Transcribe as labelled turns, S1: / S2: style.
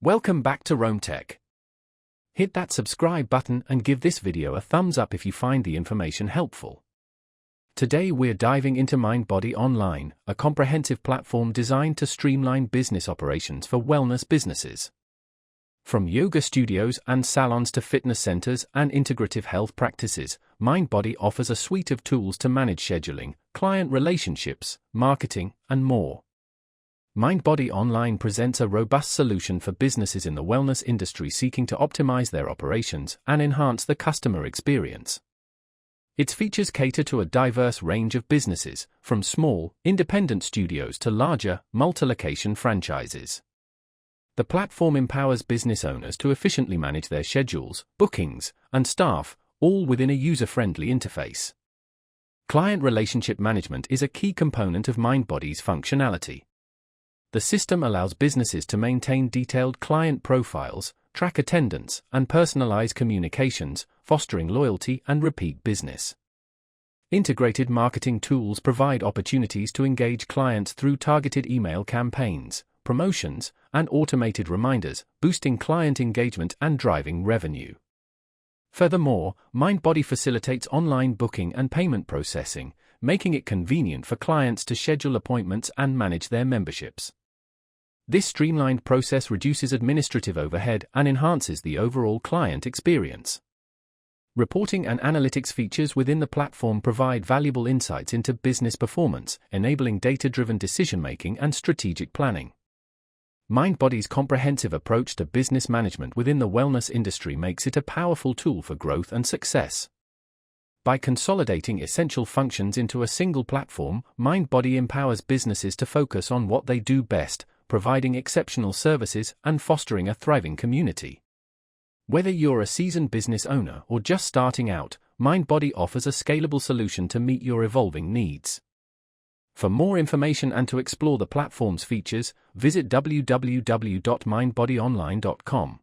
S1: Welcome back to Rome Tech. Hit that subscribe button and give this video a thumbs up if you find the information helpful. Today we're diving into Mindbody Online, a comprehensive platform designed to streamline business operations for wellness businesses. From yoga studios and salons to fitness centers and integrative health practices, Mindbody offers a suite of tools to manage scheduling, client relationships, marketing, and more. Mindbody Online presents a robust solution for businesses in the wellness industry seeking to optimize their operations and enhance the customer experience. Its features cater to a diverse range of businesses, from small, independent studios to larger, multi-location franchises. The platform empowers business owners to efficiently manage their schedules, bookings, and staff, all within a user-friendly interface. Client relationship management is a key component of Mindbody's functionality. The system allows businesses to maintain detailed client profiles, track attendance, and personalize communications, fostering loyalty and repeat business. Integrated marketing tools provide opportunities to engage clients through targeted email campaigns, promotions, and automated reminders, boosting client engagement and driving revenue. Furthermore, Mindbody facilitates online booking and payment processing, making it convenient for clients to schedule appointments and manage their memberships. This streamlined process reduces administrative overhead and enhances the overall client experience. Reporting and analytics features within the platform provide valuable insights into business performance, enabling data-driven decision-making and strategic planning. Mindbody's comprehensive approach to business management within the wellness industry makes it a powerful tool for growth and success. By consolidating essential functions into a single platform, Mindbody empowers businesses to focus on what they do best, providing exceptional services and fostering a thriving community. Whether you're a seasoned business owner or just starting out, Mindbody offers a scalable solution to meet your evolving needs. For more information and to explore the platform's features, visit www.mindbodyonline.com.